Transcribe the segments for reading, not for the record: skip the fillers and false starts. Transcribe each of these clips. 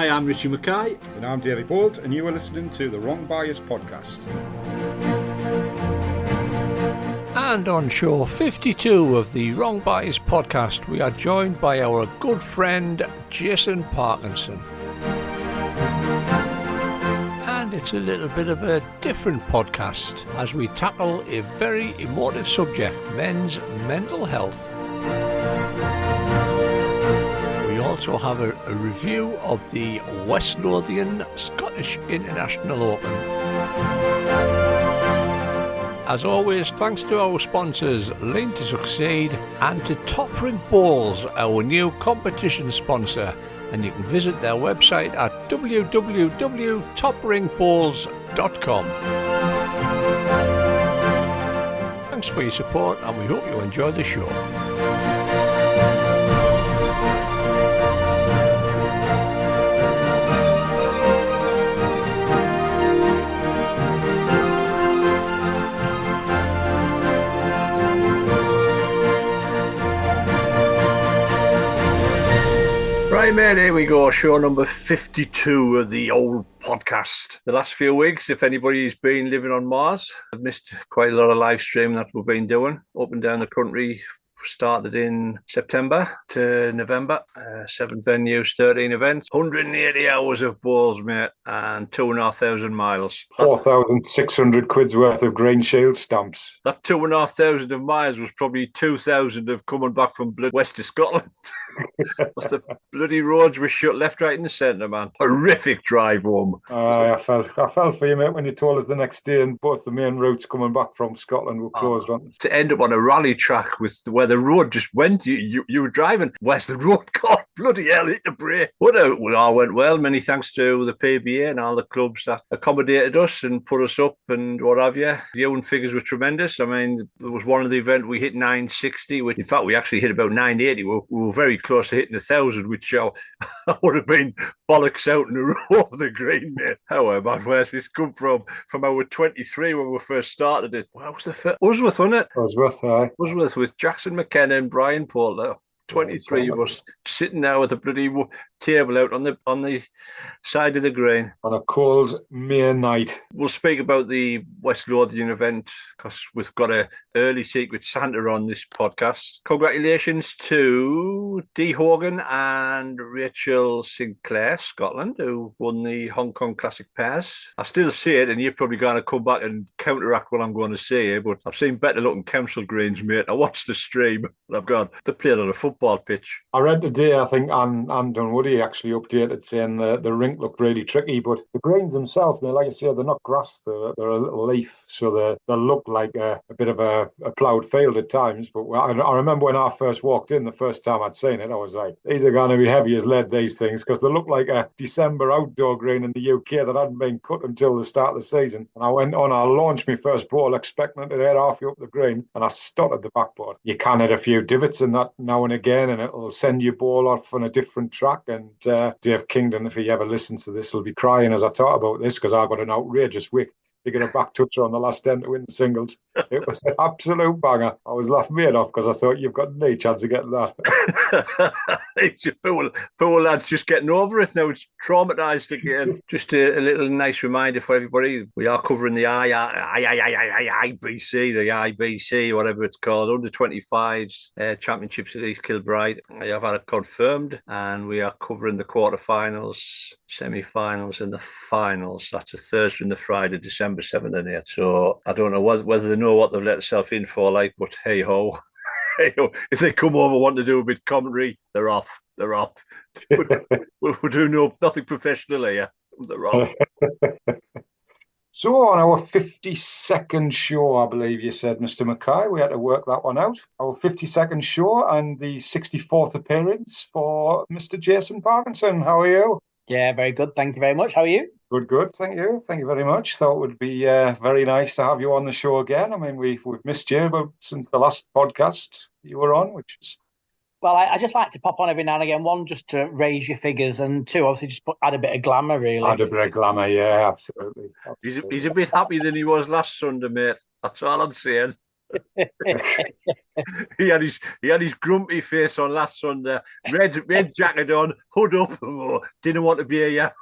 Hi, I'm Richie Mackay. And I'm David Bolt, and you are listening to the Wrongbias podcast. And on show 52 of the Wrongbias podcast, we are joined by our good friend Jason Parkinson. And it's a little bit of a different podcast as we tackle a very emotive subject, men's mental health. We also have a review of the West Lothian Scottish International Open. As always, thanks to our sponsors, Lean to Succeed, and to Top Rank Bowls, our new competition sponsor. And you can visit their website at www.toprankbowls.com. Thanks for your support, and we hope you enjoy the show. Right, mate, here we go. Show number 52 of the old podcast. The last few weeks, if anybody's been living on Mars, I've missed quite a lot of live streaming that we've been doing up and down the country. Started in September to November, 7 venues, 13 events, 180 hours of bowls, mate, and 2,500 miles. 4,600 quid's worth of Green Shield stamps. That 2,500 of miles was probably 2,000 of coming back from west of Scotland. The bloody roads were shut left, right, and the centre, man. Horrific drive home. I felt for you, mate, when you told us the next day, and both the main routes coming back from Scotland were closed. To end up on a rally track with where the road just went, you were driving. Where's the road gone? Bloody hell, hit the brake. But it all went well. Many thanks to the PBA and all the clubs that accommodated us and put us up and what have you. The viewing figures were tremendous. I mean, there was one of the event we hit 960. In fact, we actually hit about 980. We were very close to hitting 1,000, which I would have been bollocks out in a row of the green, mate. However, where's this come from? From our 23 when we first started it. What was the first? Usworth, wasn't it? Usworth, aye. Usworth with Jackson McKenna and Brian Porter. 23 of us sitting there with a bloody table out on the side of the green. On a cold May night. We'll speak about the West Lothian event because we've got a early Secret Santa on this podcast. Congratulations to Dee Hogan and Rachel Sinclair, Scotland, who won the Hong Kong Classic Pairs. I still see it, and you're probably going to come back and counteract what I'm going to say here, but I've seen better looking council greens, mate. I watched the stream, and I've gone, they played on a football pitch. I read today, I think, Anne Dunwoody actually updated saying the rink looked really tricky, but the greens themselves, like I say, they're not grass, they're a little leaf, so they look like a bit of a ploughed field at times. But I remember when I first walked in, the first time I'd seen it, I was like, these are going to be heavy as lead, these things, because they look like a December outdoor green in the UK that hadn't been cut until the start of the season. And I launched my first ball expecting to hit halfway up the green, and I stuttered the backboard. You can hit a few divots in that now and again, and it'll send your ball off on a different track. And Dave Kingdon, if he ever listens to this, will be crying as I talk about this, because I got an outrageous wick to get a back toucher on the last end to win the singles. It was an absolute banger. I was laughing me off because I thought you've got no chance of getting that. It's a poor lad's just getting over it now. It's traumatised again. Just a little nice reminder for everybody. We are covering the IBC, whatever it's called, under 25s championships at East Kilbride. I have had it confirmed, and we are covering the quarterfinals, semi-finals, and the finals. That's a Thursday and the Friday, December 7th and 8th. So I don't know whether they know what they've let themselves in for, like, but hey ho. If they come over want to do a bit of commentary, they're off. We'll do nothing professional here. They're off. So on our 52nd show, I believe you said, Mr. Mackay, we had to work that one out. Our 52nd show and the 64th appearance for Mr. Jason Parkinson. How are you? Yeah, very good. Thank you very much. How are you? Good. Thank you. Thank you very much. Thought it would be very nice to have you on the show again. I mean, we've missed you since the last podcast you were on, which is... Well, I just like to pop on every now and again. One, just to raise your figures, and two, obviously, just add a bit of glamour, really. Add a bit of glamour, yeah, absolutely. He's a bit happier than he was last Sunday, mate. That's all I'm saying. He had his grumpy face on last Sunday, red jacket on, hood up. Oh, didn't want to be here.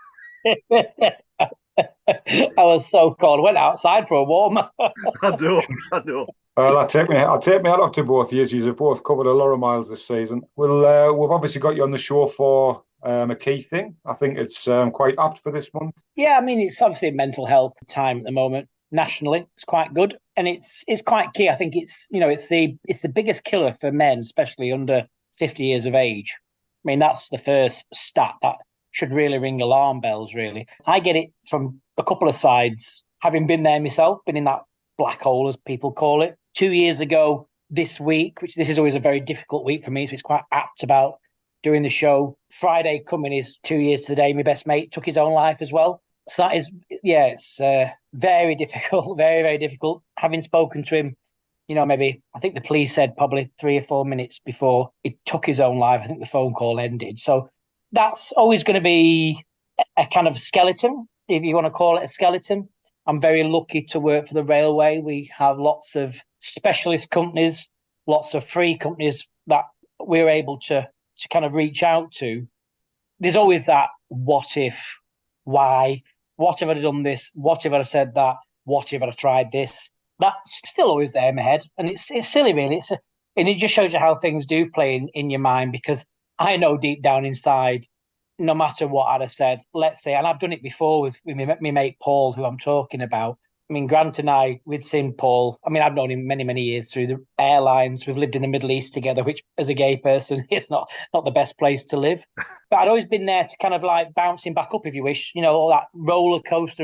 I was so cold. Went outside for a warm. I know. Well, I take me out off to both years. You've both covered a lot of miles this season. We've obviously got you on the show for a key thing. I think it's quite apt for this month. Yeah, I mean, it's obviously mental health time at the moment. Nationally, it's quite good, and it's quite key. I think it's the biggest killer for men, especially under 50 years of age. I mean, that's the first stat that should really ring alarm bells. Really, I get it from a couple of sides. Having been there myself, been in that black hole as people call it. 2 years ago this week, which this is always a very difficult week for me, so it's quite apt about doing the show. Friday coming is 2 years to the day my best mate took his own life as well. So that is, yeah, it's very difficult, very, very difficult. Having spoken to him, maybe, I think the police said probably 3 or 4 minutes before he took his own life, I think the phone call ended. So that's always going to be a kind of skeleton, if you want to call it a skeleton. I'm very lucky to work for the railway. We have lots of specialist companies, lots of free companies that we're able to kind of reach out to. There's always that what if, why, what if I'd have done this, what if I'd have said that, what if I'd have tried this. That's still always there in my head. And it's silly, really. And it just shows you how things do play in your mind, because I know deep down inside, no matter what I'd have said, let's say, and I've done it before with my mate Paul, who I'm talking about. I mean, Grant and I, we'd seen Paul. I mean, I've known him many, many years through the airlines. We've lived in the Middle East together, which, as a gay person, it's not the best place to live. But I'd always been there to kind of like bouncing back up, if you wish, all that roller coaster.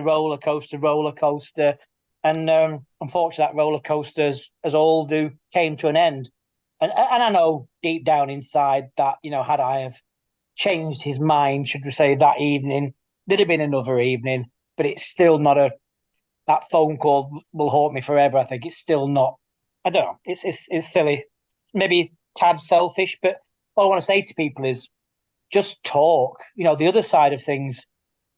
And unfortunately, that roller coaster, as all do, came to an end. And I know deep down inside that, had I have changed his mind, should we say, that evening, there'd have been another evening, but it's still not that phone call will haunt me forever. I think it's still not, I don't know, it's silly, maybe tad selfish, but all I want to say to people is just talk. The other side of things,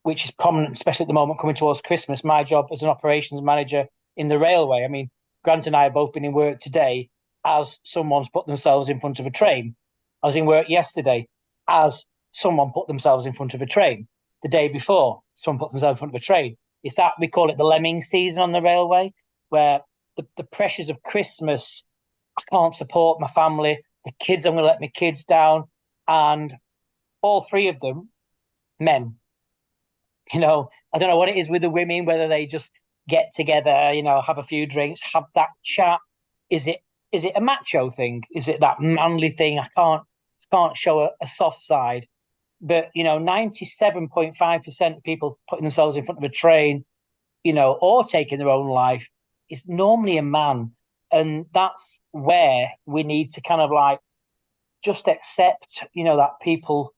which is prominent, especially at the moment coming towards Christmas, my job as an operations manager in the railway. I mean, Grant and I have both been in work today as someone's put themselves in front of a train. I was in work yesterday as someone put themselves in front of a train. The day before, someone put themselves in front of a train. It's that, we call it the lemming season on the railway, where the pressures of Christmas, I can't support my family, the kids, I'm going to let my kids down. And all three of them, men. I don't know what it is with the women, whether they just get together, have a few drinks, have that chat. Is it a macho thing? Is it that manly thing? I can't show a soft side. But, 97.5% of people putting themselves in front of a train, or taking their own life is normally a man. And that's where we need to kind of like just accept, that people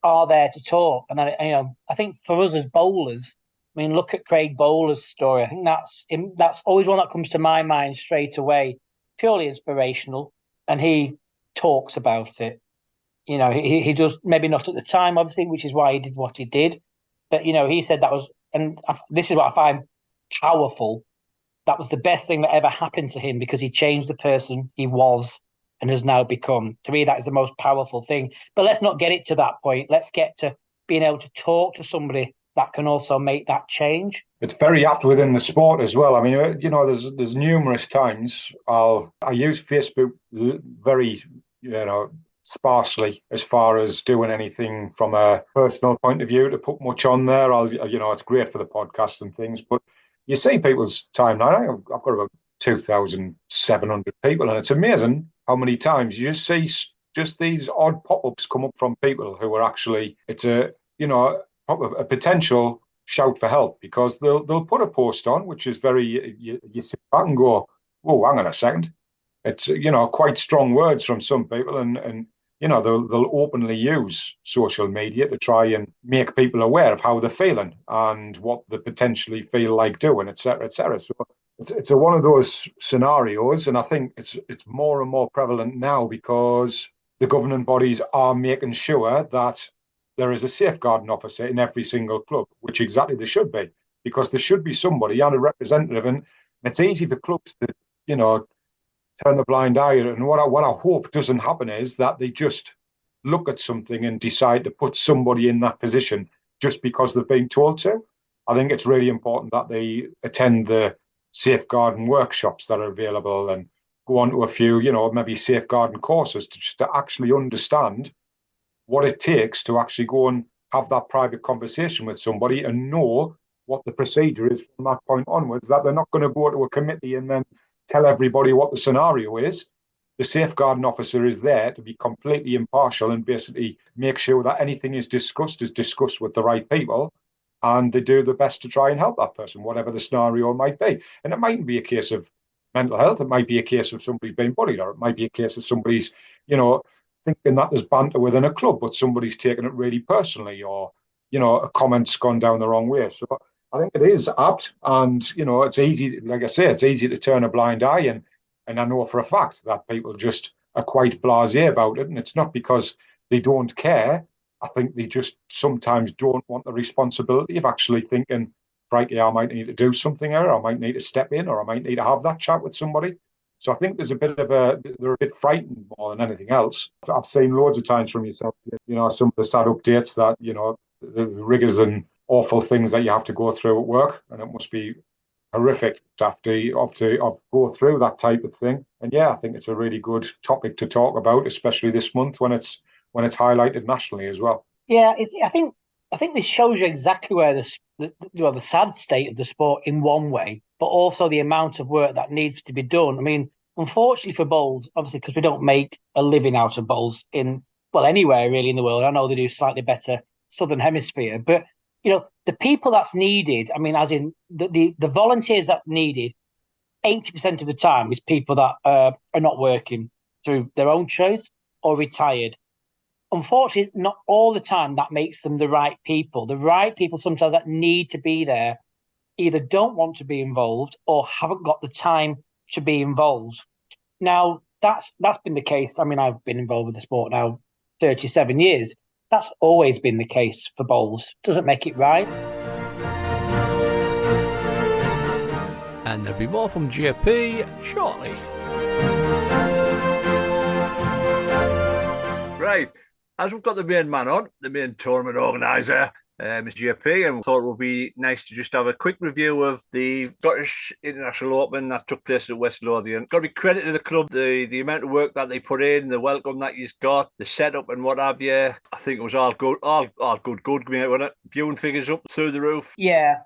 are there to talk. And then, I think for us as bowlers, I mean, look at Craig Bowler's story. I think that's always one that comes to my mind straight away, purely inspirational. And he talks about it. He does, maybe not at the time, obviously, which is why he did what he did. But, he said that was, and this is what I find powerful, that was the best thing that ever happened to him, because he changed the person he was and has now become. To me, that is the most powerful thing. But let's not get it to that point. Let's get to being able to talk to somebody that can also make that change. It's very apt within the sport as well. I mean, there's numerous times I use Facebook very, sparsely as far as doing anything from a personal point of view to put much on there. It's great for the podcast and things, but you see people's timeline. I've got about 2,700 people, and it's amazing how many times you see just these odd pop-ups come up from people who are actually, it's a potential shout for help, because they'll put a post on, which is very, you sit back and go, oh, hang on a second. It's, quite strong words from some people, and they'll openly use social media to try and make people aware of how they're feeling and what they potentially feel like doing, etc., etc. So it's one of those scenarios, and I think it's more and more prevalent now, because the governing bodies are making sure that there is a safeguarding officer in every single club, which exactly there should be, because there should be somebody and a representative, and it's easy for clubs to, turn the blind eye. And what I hope doesn't happen is that they just look at something and decide to put somebody in that position just because they've been told to. I think it's really important that they attend the safeguarding workshops that are available and go on to a few, maybe safeguarding courses to actually understand what it takes to actually go and have that private conversation with somebody and know what the procedure is from that point onwards, that they're not going to go to a committee and then tell everybody what the scenario is. The safeguarding officer is there to be completely impartial and basically make sure that anything is discussed with the right people, and they do the best to try and help that person, whatever the scenario might be. And it mightn't be a case of mental health. It might be a case of somebody's being bullied, or it might be a case of somebody's, thinking that there's banter within a club, but somebody's taking it really personally, or, a comment's gone down the wrong way. So I think it is apt, and, it's easy, like I say, it's easy to turn a blind eye. And I know for a fact that people just are quite blasé about it. And it's not because they don't care. I think they just sometimes don't want the responsibility of actually thinking, frankly, I might need to do something here, or I might need to step in, or I might need to have that chat with somebody. So I think they're a bit frightened more than anything else. I've seen loads of times from yourself, some of the sad updates that, the rigors and awful things that you have to go through at work. And it must be horrific to have to go through that type of thing. And yeah, I think it's a really good topic to talk about, especially this month when it's highlighted nationally as well. Yeah, I think this shows you exactly where the sad state of the sport in one way, but also the amount of work that needs to be done. I mean, unfortunately for bowls, obviously, because we don't make a living out of bowls anywhere really in the world. I know they do slightly better Southern Hemisphere, but the people that's needed, I mean, as in the volunteers that's needed, 80% of the time is people that are not working through their own choice or retired. Unfortunately, not all the time that makes them the right people. The right people sometimes that need to be there either don't want to be involved or haven't got the time to be involved. Now, that's been the case. I mean, I've been involved with the sport now 37 years. That's always been the case for bowls. Doesn't make it right. And there'll be more from JP shortly. Right. As we've got the main man on, the main tournament organiser, Mr. JP, and we thought it would be nice to just have a quick review of the Scottish International Open that took place at West Lothian. Got to be credit to the club, the amount of work that they put in, the welcome that you've got, the setup and what have you. I think it was all good, mate, wasn't it? Viewing figures up through the roof. Yeah.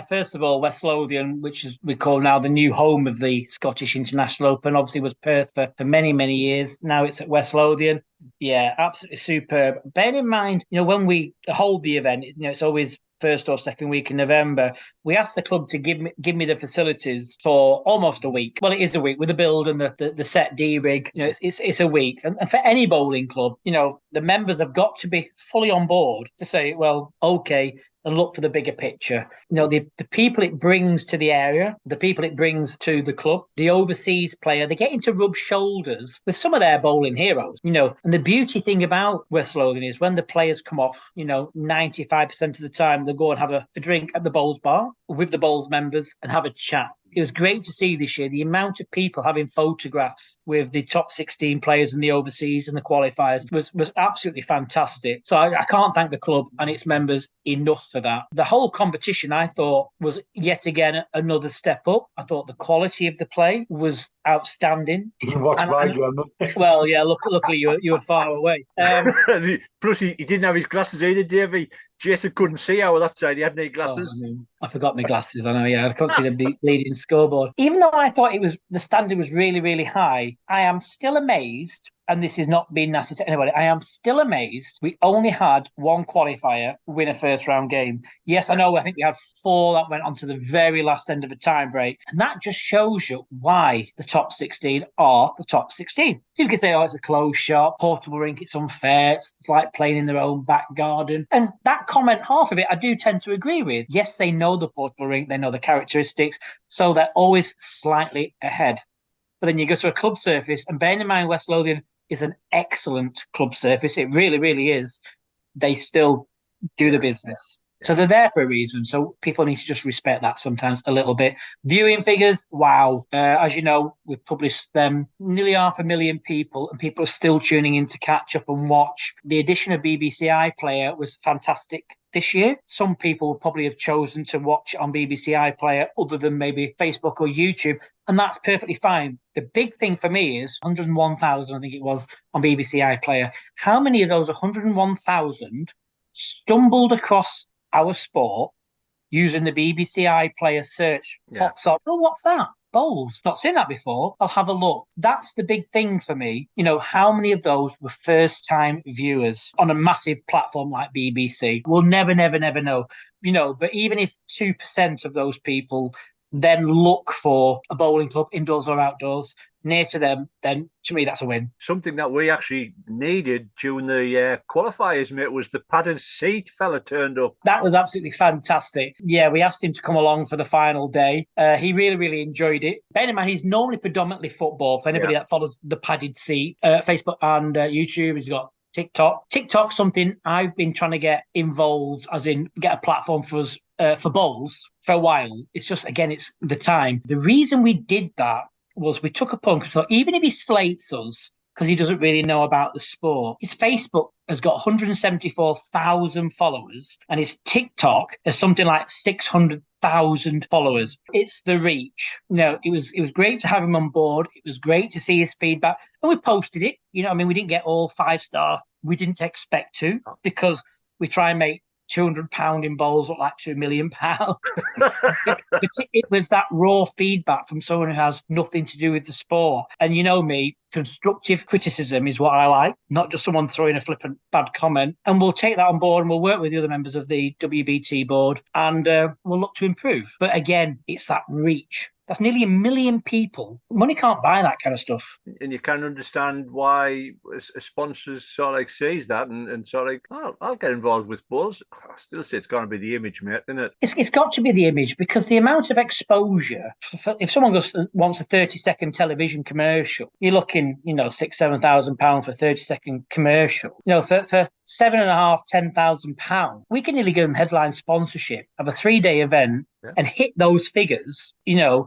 First of all, West Lothian, which is we call now the new home of the Scottish International Open, obviously was Perth for many, many years. Now it's at West Lothian. Yeah, absolutely superb. Bear in mind, when we hold the event, it's always first or second week in November. We asked the club to give me the facilities for almost a week. Well, it is a week with the build and the set D rig. It's a week, and for any bowling club, the members have got to be fully on board to say, well, okay, and look for the bigger picture. The people it brings to the area, the people it brings to the club, the overseas player, they get to rub shoulders with some of their bowling heroes, and the beauty thing about West Lothian is when the players come off, 95% of the time they'll go and have a drink at the bowls bar with the bowls members and have a chat. It was great to see this year the amount of people having photographs with the top 16 players in the overseas and the qualifiers was absolutely fantastic. So I can't thank the club and its members enough for that. The whole competition, I thought, was yet again another step up. I thought the quality of the play was outstanding. Watch my London. Well, yeah, luckily you were far away. Plus, he didn't have his glasses either, Davey. Jason couldn't see out of that side. He had no glasses. I forgot my glasses. I know, yeah. I can't see the bleeding scoreboard. Even though I thought the standard was really, really high, I am still amazed, and this is not being nasty to anybody, I am still amazed we only had one qualifier win a first round game. Yes, I know, I think we had 4 that went on to the very last end of a time break. And that just shows you why the top 16 are the top 16. You can say, oh, it's a closed shop, portable rink, it's unfair, it's like playing in their own back garden. And that comment, half of it, I do tend to agree with. Yes, they know the portable rink, they know the characteristics, so they're always slightly ahead. But then you go to a club surface, and bearing in mind West Lothian is an excellent club surface, it really, really is, they still do the business. So they're there for a reason. So people need to just respect that sometimes a little bit. Viewing figures, wow. As you know, we've published them, nearly 500,000 people, and people are still tuning in to catch up and watch. The addition of BBC iPlayer was fantastic this year. Some people would probably have chosen to watch on BBC iPlayer other than maybe Facebook or YouTube, and that's perfectly fine. The big thing for me is 101,000, I think it was, on BBC iPlayer. How many of those 101,000 stumbled across our sport using the BBC iPlayer search? Pops up, oh, what's that? Bowls. Not seen that before. I'll have a look. That's the big thing for me. How many of those were first time viewers on a massive platform like BBC? We'll never know. But even if 2% of those people then look for a bowling club, indoors or outdoors, near to them, then to me, that's a win. Something that we actually needed during the qualifiers, mate, was the padded seat fella turned up. That was absolutely fantastic. Yeah, we asked him to come along for the final day. He really, really enjoyed it. Bear in mind, he's normally predominantly football. For anybody that follows the padded seat, Facebook and YouTube, he's got TikTok. TikTok's something I've been trying to get involved, as in get a platform for us for bowls for a while. It's just, again, it's the time. The reason we did that was we took a punt. So even if he slates us because he doesn't really know about the sport, his Facebook has got 174,000 followers and his TikTok has something like 600,000 followers. It's the reach. It was great to have him on board. It was great to see his feedback, and we posted it. We didn't get all 5-star. We didn't expect to, because we try and make £200 in bowls look like £2 million. It was that raw feedback from someone who has nothing to do with the sport. And me, constructive criticism is what I like, not just someone throwing a flippant bad comment. And we'll take that on board, and we'll work with the other members of the WBT board, and we'll look to improve. But again, it's that reach. That's nearly 1 million people. Money can't buy that kind of stuff. And you can understand why sponsors sort of sees that and sort of, I'll get involved with bowls. I still say it's got to be the image, mate, isn't it? It's got to be the image, because the amount of exposure, if someone wants a 30-second television commercial, you're looking, £6,000-7,000 for a 30-second commercial. For £7,500-10,000, we can nearly give them headline sponsorship of a 3-day event and hit those figures.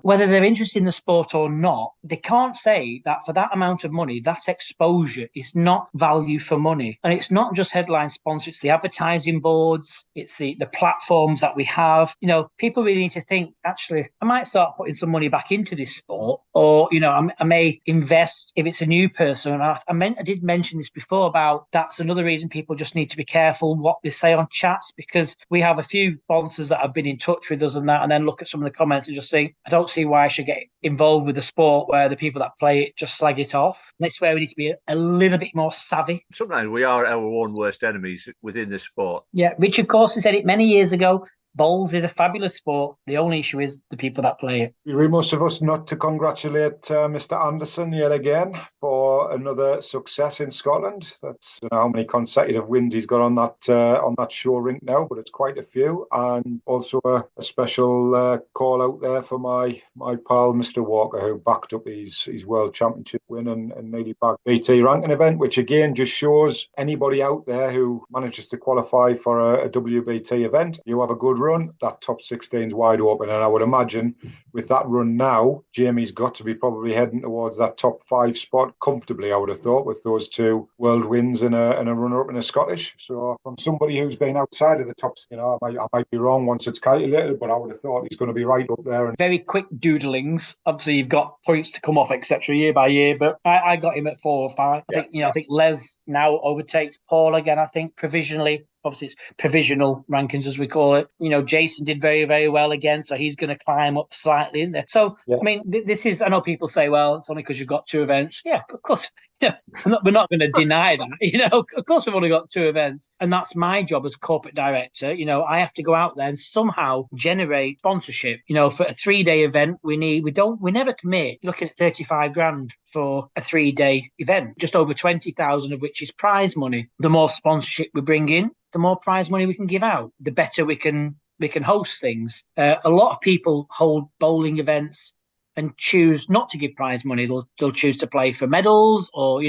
Whether they're interested in the sport or not, they can't say that for that amount of money, that exposure is not value for money. And it's not just headline sponsor, it's the advertising boards, it's the platforms that we have. People really need to think, actually, I might start putting some money back into this sport, or, I may invest if it's a new person. I did mention this before about that's another reason people just need to be careful what they say on chats, because we have a few sponsors that have been in touch with us and then look at some of the comments and just think, I don't see why I should get involved with the sport where the people that play it just slag it off. That's where we need to be a little bit more savvy. Sometimes we are our own worst enemies within the sport. Yeah, Richard Corson said it many years ago. Bowls is a fabulous sport. The only issue is the people that play it. We remiss of us not to congratulate Mr. Anderson yet again for another success in Scotland. That's, I don't know how many consecutive wins he's got on that show rink now, but it's quite a few. And also a special call out there for my pal Mr. Walker, who backed up his World Championship win and nearly backed BT ranking event, which again just shows anybody out there who manages to qualify for a WBT event, you have a good run. That top 16 is wide open, and I would imagine with that run now, Jamie's got to be probably heading towards that top 5 spot comfortably, I would have thought, with those 2 world wins and a runner-up in a Scottish. So from somebody who's been outside of the top, I might be wrong once it's calculated, but I would have thought he's going to be right up there. And very quick doodlings. Obviously, you've got points to come off, etc., year by year, but I got him at 4 or 5. I think Les now overtakes Paul again, I think, provisionally. Obviously, it's provisional rankings, as we call it. Jason did very, very well again, so he's going to climb up slightly in there. So, I mean, this is, I know people say, well, it's only because you've got 2 events. Yeah, of course. We're not going to deny that. Of course we've only got 2 events, and that's my job as corporate director. I have to go out there and somehow generate sponsorship. For a 3-day event, we never commit. You're looking at 35 grand for a 3-day event, just over 20,000 of which is prize money. The more sponsorship we bring in, the more prize money we can give out, the better we can host things. A lot of people hold bowling events and choose not to give prize money. They'll choose to play for medals or,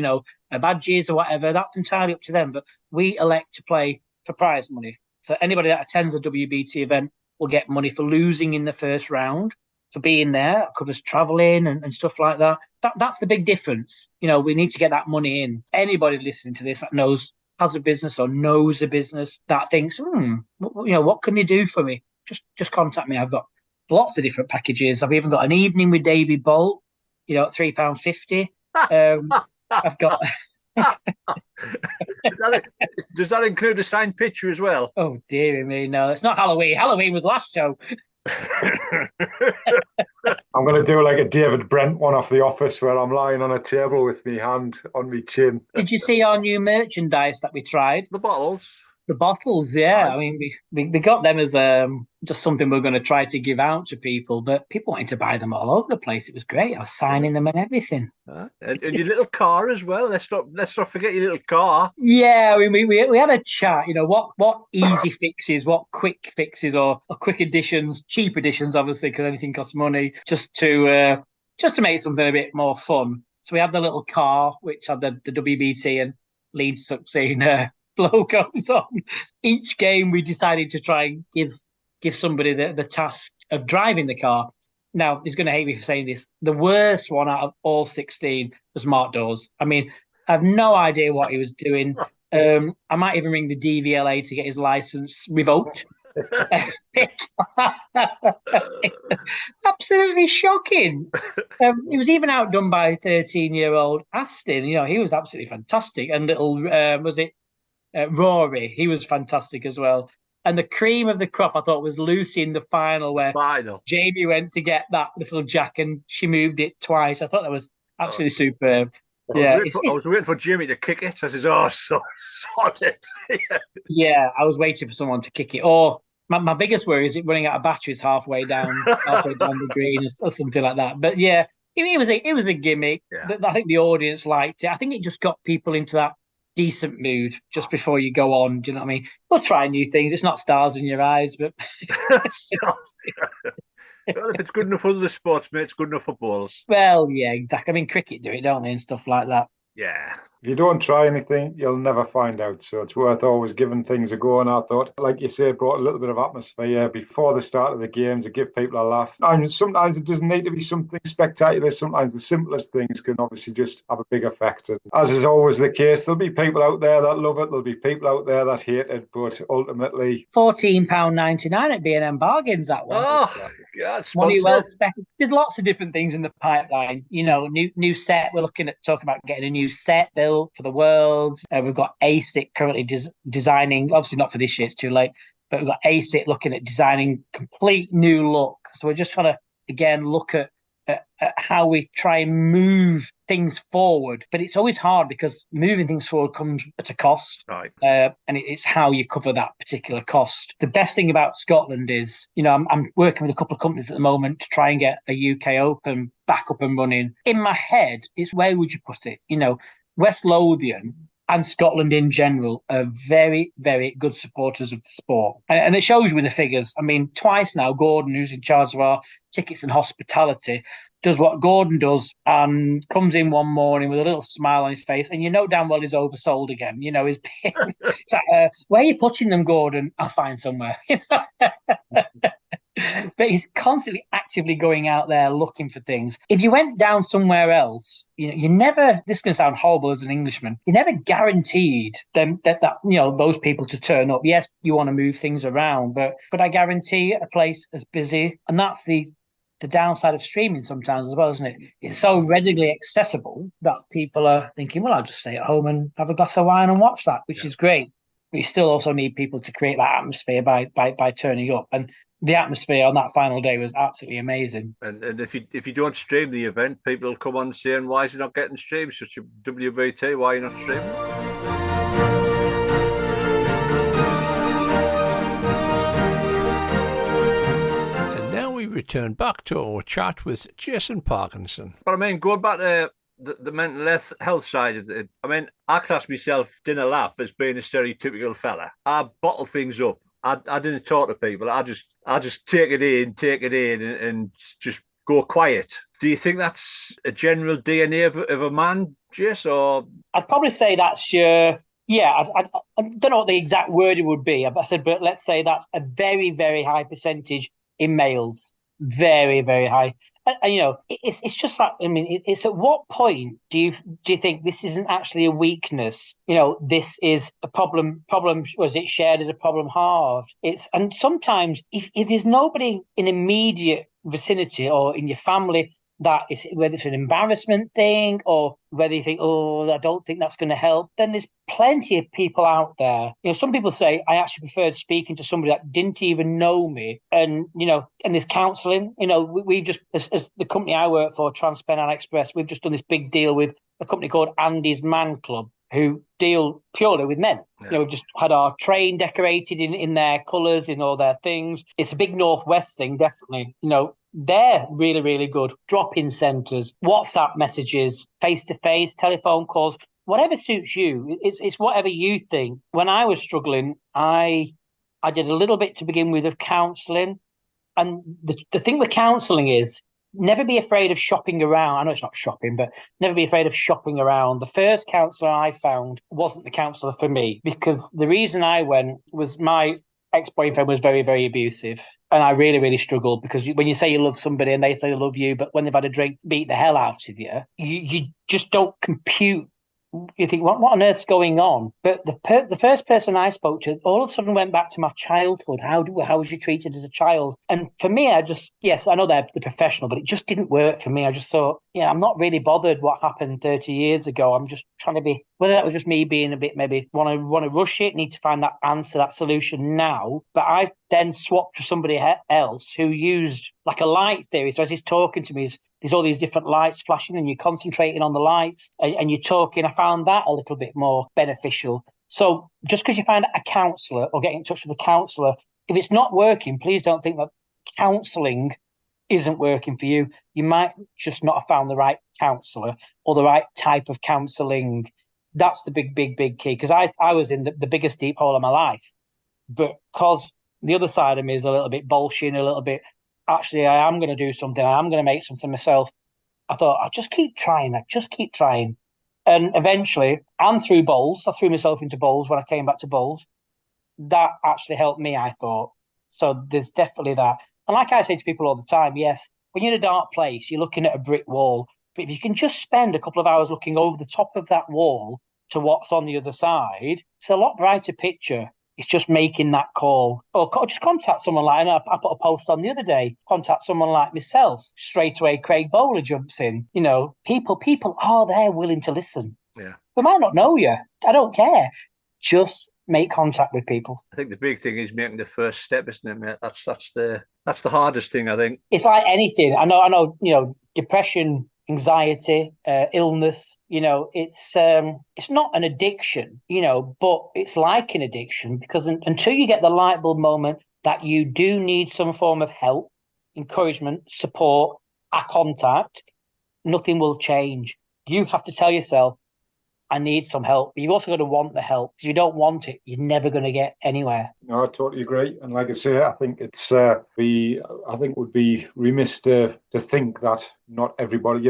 badges or whatever. That's entirely up to them. But we elect to play for prize money. So anybody that attends a WBT event will get money for losing in the first round, for being there. It covers traveling and stuff like that. That's the big difference. We need to get that money in. Anybody listening to this that has a business or knows a business that thinks, what can they do for me? Just contact me. I've got lots of different packages. I've even got an evening with Davy Bolt, at £3.50. I've got. Does that include a signed picture as well? Oh, dear me, no, it's not Halloween. Halloween was last show. I'm going to do like a David Brent one off The Office where I'm lying on a table with my hand on my chin. Did you see our new merchandise that we tried? The bottles. The bottles, yeah. I mean, we got them as just something we're going to try to give out to people, but people wanted to buy them all over the place. It was great. I was signing them and everything. And your little car as well. Let's not forget your little car. Yeah, we had a chat. What easy fixes, what quick fixes, or quick additions, cheap additions, obviously, because anything costs money. Just to make something a bit more fun. So we had the little car, which had the WBT and Leeds Succeed logos on. Each game we decided to try and give somebody the task of driving the car. Now, he's going to hate me for saying this. The worst one out of all 16 was Mark Dawes. I mean, I have no idea what he was doing. I might even ring the DVLA to get his license revoked. Absolutely shocking. He was even outdone by 13-year-old Aston. He was absolutely fantastic. And little, Rory, he was fantastic as well. And the cream of the crop, I thought, was Lucy in the final, where Jamie went to get that little jack and she moved it twice. I thought that was absolutely superb. I was waiting for Jimmy to kick it. I says, sod it. Yeah, I was waiting for someone to kick it. Or my biggest worry is it running out of batteries halfway down the green or something like that. But yeah, it was a gimmick. Yeah. I think the audience liked it. I think it just got people into that decent mood just before you go on. Do you know what I mean? We'll try new things. It's not stars in your eyes, but well, if it's good enough for other sports, mate, it's good enough for bowls. Well, yeah, exactly. I mean, cricket do it, don't they, and stuff like that. Yeah. If you don't try anything, you'll never find out. So it's worth always giving things a go. And I thought, like you say, it brought a little bit of atmosphere before the start of the games to give people a laugh. And sometimes it doesn't need to be something spectacular. Sometimes the simplest things can obviously just have a big effect. And as is always the case, there'll be people out there that love it. There'll be people out there that hate it. But ultimately, £14.99 at B&M Bargains, that one. Oh, God, money well spent. There's lots of different things in the pipeline. New set. We're looking at talking about getting a new set built for the Worlds. We've got ASIC currently designing, obviously not for this year, it's too late, but we've got ASIC looking at designing complete new look. So we're just trying to, again, look at how we try and move things forward. But it's always hard because moving things forward comes at a cost. Right. And it's how you cover that particular cost. The best thing about Scotland is, I'm working with a couple of companies at the moment to try and get a UK Open back up and running. In my head, it's where would you put it? West Lothian and Scotland in general are very, very good supporters of the sport. And it shows you with the figures. I mean, twice now, Gordon, who's in charge of our tickets and hospitality, does what Gordon does and comes in one morning with a little smile on his face. And damn well he's oversold again. It's like, where are you putting them, Gordon? I'll find somewhere. But he's constantly actively going out there looking for things. If you went down somewhere else, you never, this is going to sound horrible as an Englishman, you never guaranteed them that those people to turn up. Yes, you want to move things around, but could I guarantee a place as busy? And that's the downside of streaming sometimes as well, isn't it? It's so readily accessible that people are thinking, well, I'll just stay at home and have a glass of wine and watch that, which is great. But you still also need people to create that atmosphere by turning up. And the atmosphere on that final day was absolutely amazing. And if you don't stream the event, people will come on saying, why is it not getting streamed? Such a WBT, why are you not streaming? And now we return back to our chat with Jason Parkinson. But I mean, going back to the mental health side of it, I mean, I class myself, dinner laugh, as being a stereotypical fella. I bottle things up. I didn't talk to people. I just take it in and just go quiet. Do you think that's a general DNA of a man, Jess? Or I'd probably say that's your Yeah, I don't know what the exact word it would be. I said, but let's say that's a very, very high percentage in males. Very, very high. And, it's just like, I mean, it's at what point do you think this isn't actually a weakness? This is a problem. Problem was it shared as a problem halved? And sometimes if there's nobody in immediate vicinity or in your family that is, whether it's an embarrassment thing or whether you think, oh, I don't think that's going to help, then there's plenty of people out there. Some people say I actually preferred speaking to somebody that didn't even know me, and there's counselling. We've just, as the company I work for, Transpennine Express, we've just done this big deal with a company called Andy's Man Club, who deal purely with men. Yeah. We've just had our train decorated in their colours, in all their things. It's a big Northwest thing, definitely. They're really, really good. Drop-in centres, WhatsApp messages, face-to-face, telephone calls, whatever suits you. It's whatever you think. When I was struggling, I did a little bit to begin with of counselling. And the thing with counselling is never be afraid of shopping around. I know it's not shopping, but never be afraid of shopping around. The first counsellor I found wasn't the counsellor for me, because the reason I went was my ex-boyfriend was very, very abusive. And I really, really struggled, because when you say you love somebody and they say they love you, but when they've had a drink, beat the hell out of you, you just don't compute. You think, what on earth's going on? But the first person I spoke to, all of a sudden went back to my childhood. How was you treated as a child? And for me, yes, I know they're the professional, but it just didn't work for me. I just thought, I'm not really bothered what happened 30 years ago. I'm just trying to be, whether that was just me being a bit, maybe want to rush it, need to find that answer, that solution now. But I then swapped to somebody else who used like a light theory. So as he's talking to me, there's all these different lights flashing and you're concentrating on the lights and you're talking. I found that a little bit more beneficial. So just because you find a counsellor or get in touch with a counsellor, if it's not working, please don't think that counselling isn't working for you. You might just not have found the right counsellor or the right type of counselling. That's the big, big, big key. Because I was in the biggest deep hole of my life. But because the other side of me is a little bit bullshit, a little bit, actually, I am going to do something. I am going to make something myself. I thought, I'll just keep trying. And eventually, and through bowls, I threw myself into bowls when I came back to bowls. That actually helped me, I thought. So there's definitely that. And like I say to people all the time, yes, when you're in a dark place, you're looking at a brick wall. But if you can just spend a couple of hours looking over the top of that wall to what's on the other side, it's a lot brighter picture. It's just making that call. Or just contact someone like, and I put a post on the other day, contact someone like myself. Straight away, Craig Bowler jumps in. People are there willing to listen. Yeah. We might not know you. I don't care. Just make contact with people. I think the big thing is making the first step, isn't it, mate? That's the hardest thing, I think. It's like anything. I know, depression, anxiety, illness, it's not an addiction, but it's like an addiction, because until you get the light bulb moment that you do need some form of help, encouragement, support, a contact, nothing will change. You have to tell yourself, I need some help. But you've also got to want the help. If you don't want it, you're never going to get anywhere. No, I totally agree. And like I say, I think would be remiss to think that not everybody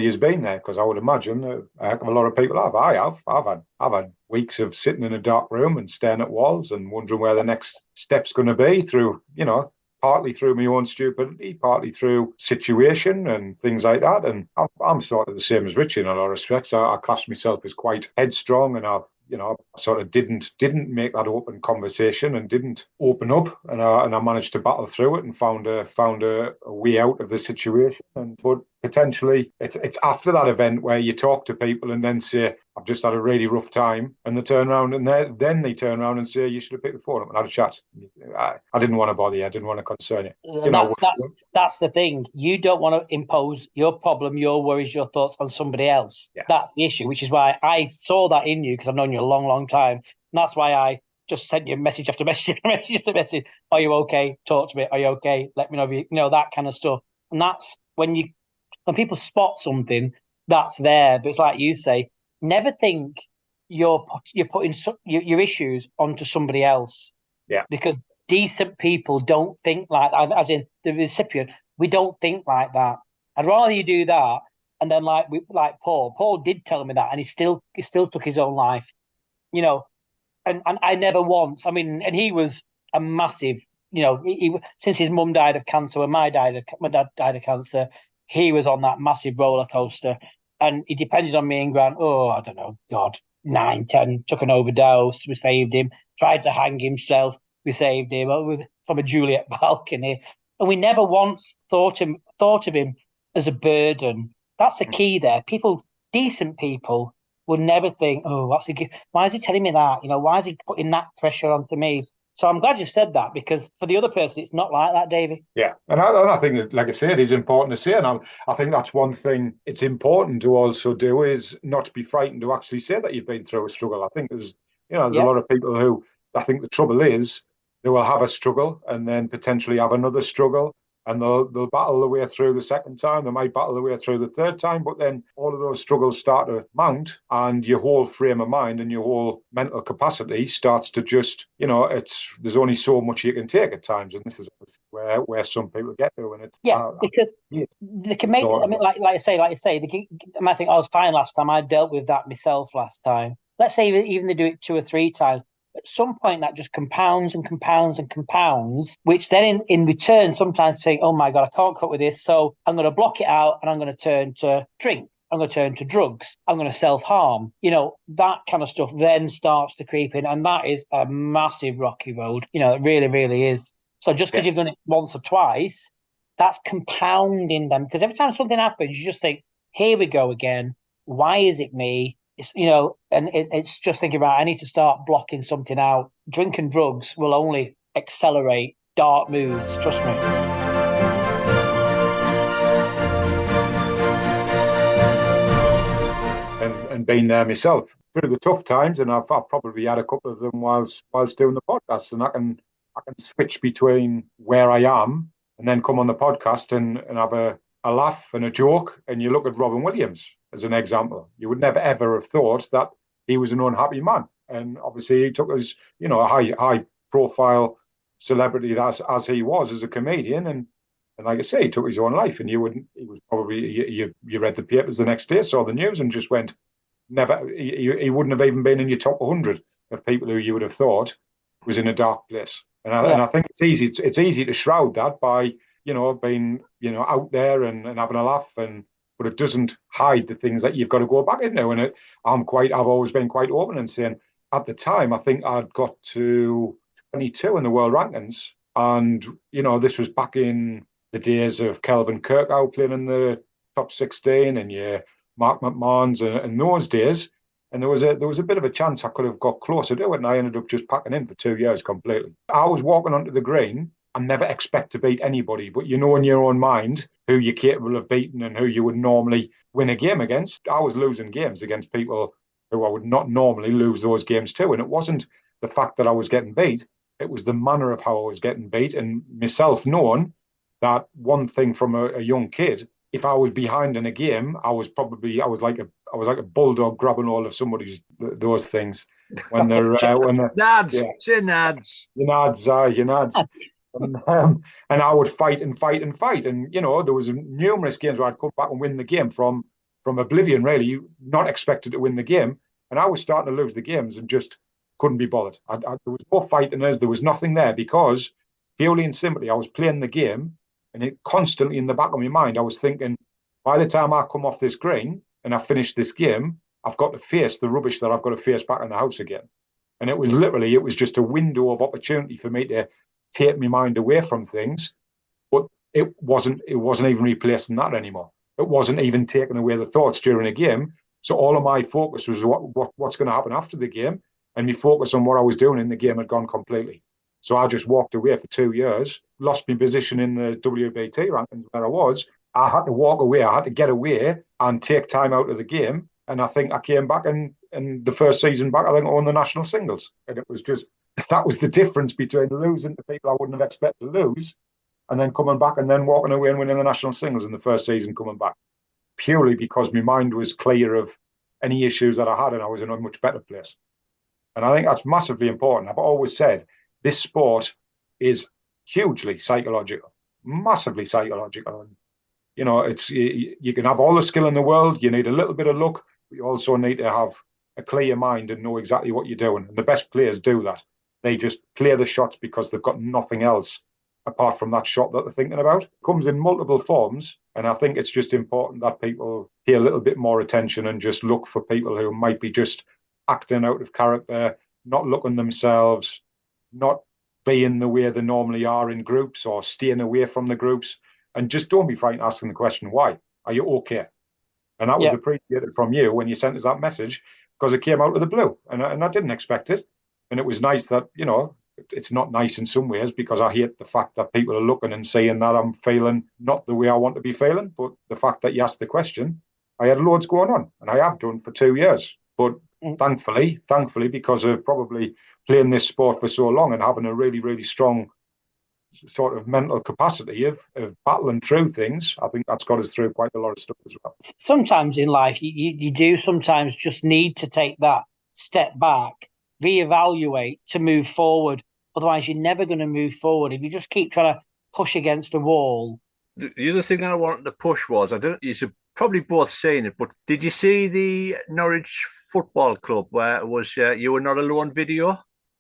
has been there, because I would imagine a heck of a lot of people have. I've had weeks of sitting in a dark room and staring at walls and wondering where the next step's going to be through, partly through my own stupidity, partly through situation and things like that. And I'm sort of the same as Richie in a lot of respects. I class myself as quite headstrong, and I sort of didn't make that open conversation and didn't open up, and I managed to battle through it and found a way out of the situation. But potentially, it's after that event where you talk to people and then say, I've just had a really rough time, and they turn around and then they turn around and say, you should have picked the phone up and had a chat. I didn't want to bother you. I didn't want to concern you. That's the thing. You don't want to impose your problem, your worries, your thoughts on somebody else. Yeah. That's the issue, which is why I saw that in you, because I've known you a long, long time. And that's why I just sent you message after message after message after message. Are you okay? Talk to me. Are you okay? Let me know if that kind of stuff. And that's when people spot something, that's there. But it's like you say, never think you're putting your issues onto somebody else. Yeah. Because decent people don't think like that. As in the recipient, we don't think like that. I'd rather you do that, and then like Paul did tell me that, and he still took his own life. And I never once, I mean, and he was a massive, since his mum died of cancer, when my dad died of cancer, he was on that massive roller coaster. And he depended on me and Grant, I don't know, God, 9, 10, took an overdose, we saved him, tried to hang himself, we saved him from a Juliet balcony. And we never once thought of him as a burden. That's the key there. Decent people would never think, why is he telling me that? Why is he putting that pressure onto me? So I'm glad you said that, because for the other person, it's not like that, Davey. Yeah, and I think that, like I said, it is important to say, and I think that's one thing it's important to also do is not to be frightened to actually say that you've been through a struggle. I think there's a lot of people who, I think the trouble is they will have a struggle and then potentially have another struggle, and they'll battle their way through the second time. They might battle their way through the third time, but then all of those struggles start to mount, and your whole frame of mind and your whole mental capacity starts to just, there's only so much you can take at times, and this is where some people get to, and it's because they can make. I mean, like I say, I think I was fine last time. I dealt with that myself last time. Let's say even they do it 2 or 3 times. At some point, that just compounds and compounds and compounds, which then in return sometimes think, oh my God, I can't cope with this. So I'm going to block it out and I'm going to turn to drink. I'm going to turn to drugs. I'm going to self-harm. That kind of stuff then starts to creep in. And that is a massive rocky road. It really, really is. So just because you've done it once or twice, that's compounding them. Because every time something happens, you just think, here we go again. Why is it me? It's, and it's just thinking about, I need to start blocking something out. Drink and drugs will only accelerate dark moods, trust me. And been there myself through the tough times, and I've probably had a couple of them whilst doing the podcast, and I can switch between where I am and then come on the podcast and have a laugh and a joke. And you look at Robin Williams as an example. You would never ever have thought that he was an unhappy man, and obviously he took as a high profile celebrity as he was as a comedian, and like I say, he took his own life. And he was probably you read the papers the next day, saw the news, and just went, never. He wouldn't have even been in your top 100 of people who you would have thought was in a dark place. And I think it's easy to shroud that by being out there and having a laugh, but it doesn't hide the things that you've got to go back into. And I've always been quite open and saying, at the time, I think I'd got to 22 in the world rankings, and this was back in the days of Kelvin Kirkhope playing in the top 16, and Mark McMahon's and those days. And there was a bit of a chance I could have got closer to it, and I ended up just packing in for 2 years completely. I was walking onto the green and never expect to beat anybody, but in your own mind who you're capable of beating and who you would normally win a game against. I was losing games against people who I would not normally lose those games to, and it wasn't the fact that I was getting beat, it was the manner of how I was getting beat, and myself knowing that one thing from a young kid, if I was behind in a game, I was like a bulldog grabbing hold of somebody's those things when they're nads, say nads, your nads. And I would fight and fight and fight, and there was numerous games where I'd come back and win the game from oblivion, really, not expected to win the game, and I was starting to lose the games and just couldn't be bothered. There was no fighting us, there was nothing there, because purely and simply I was playing the game, and it constantly in the back of my mind I was thinking, by the time I come off this green and I finish this game, I've got to face the rubbish that I've got to face back in the house again. And it was just a window of opportunity for me to take my mind away from things, but it wasn't even replacing that anymore. It wasn't even taking away the thoughts during a game. So all of my focus was what's going to happen after the game, and my focus on what I was doing in the game had gone completely. So I just walked away for 2 years, lost my position in the WBT rankings where I was. I had to walk away. I had to get away and take time out of the game. And I think I came back, and the first season back, I think I won the national singles. And it was just, that was the difference between losing to people I wouldn't have expected to lose, and then coming back and then walking away and winning the national singles in the first season coming back. Purely because my mind was clear of any issues that I had, and I was in a much better place. And I think that's massively important. I've always said this sport is hugely psychological, massively psychological. And, you can have all the skill in the world. You need a little bit of luck, but you also need to have a clear mind and know exactly what you're doing. And the best players do that. They just play the shots because they've got nothing else apart from that shot that they're thinking about. It comes in multiple forms. And I think it's just important that people pay a little bit more attention and just look for people who might be just acting out of character, not looking themselves, not being the way they normally are in groups or staying away from the groups. And just don't be frightened asking the question, why? Are you okay? And that was appreciated from you when you sent us that message, because it came out of the blue. And I didn't expect it. And it was nice that, you know, it's not nice in some ways, because I hate the fact that people are looking and saying that I'm feeling not the way I want to be feeling. But the fact that you asked the question, I had loads going on, and I have done for 2 years. But thankfully, because of probably playing this sport for so long and having a really, really strong sort of mental capacity of battling through things, I think that's got us through quite a lot of stuff as well. Sometimes in life, you do sometimes just need to take that step back, reevaluate to move forward. Otherwise, you're never going to move forward if you just keep trying to push against the wall. The other thing I wanted to push was, I don't. You've probably both seen it, but did you see the Norwich Football Club where it was "You Were Not Alone" video?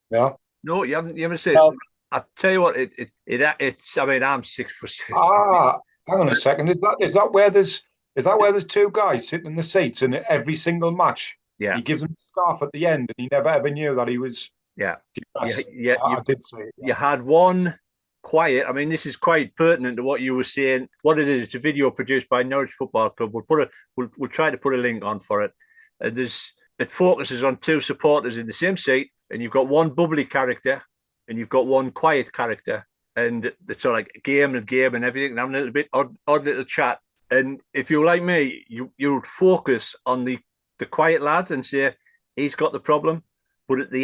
Yeah. No, you haven't seen No. it. I tell you what, it's. I mean, I'm 6'6". Hang on a second. Is that where there's two guys sitting in the seats in every single match? Yeah. He gives him a scarf at the end, and he never ever knew that he was. Yeah. Depressed. Yeah. I did see it. You had one quiet. I mean, this is quite pertinent to what you were saying. What it is, it's a video produced by Norwich Football Club. We'll try to put a link on for it. And it focuses on two supporters in the same seat, and you've got one bubbly character and you've got one quiet character, and it's sort of like game and everything, and having a little bit odd little chat. And if you're like me, you would focus on the quiet lad and say he's got the problem. But at the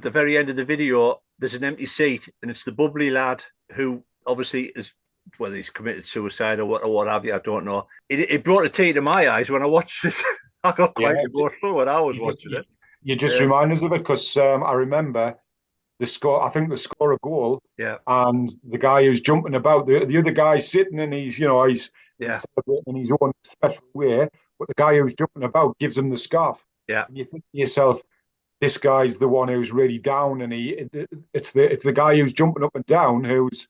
very end of the video, there's an empty seat, and it's the bubbly lad who obviously is, whether he's committed suicide or what have you, I don't know. It brought a tear to my eyes when I watched it. I got quite emotional when I was watching it. You just remind us of it, because I remember the score. I think they score a goal, and the guy who's jumping about, the other guy's sitting, and he's celebrating in his own special way. But the guy who's jumping about gives him the scarf. Yeah, and you think to yourself, this guy's the one who's really down, and it's the guy who's jumping up and down who's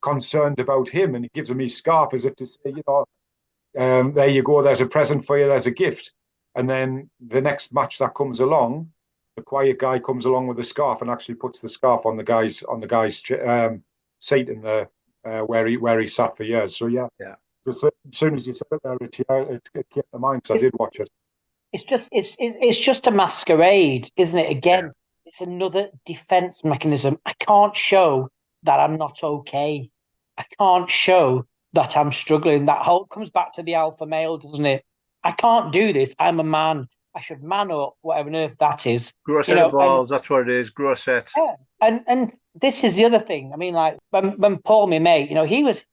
concerned about him, and he gives him his scarf as if to say, there you go, there's a present for you, there's a gift. And then the next match that comes along, the quiet guy comes along with a scarf and actually puts the scarf on the guy's seat in the where he sat for years. So yeah. Just as soon as you said it there, it came to mind, because I did watch it. It's just a masquerade, isn't it? Again, it's another defense mechanism. I can't show that I'm not okay. I can't show that I'm struggling. That whole comes back to the alpha male, doesn't it? I can't do this. I'm a man. I should man up, whatever on earth that is. Grow a set of balls, that's what it is. Grow a set. Yeah. And this is the other thing. I mean, like when Paul, my mate, he was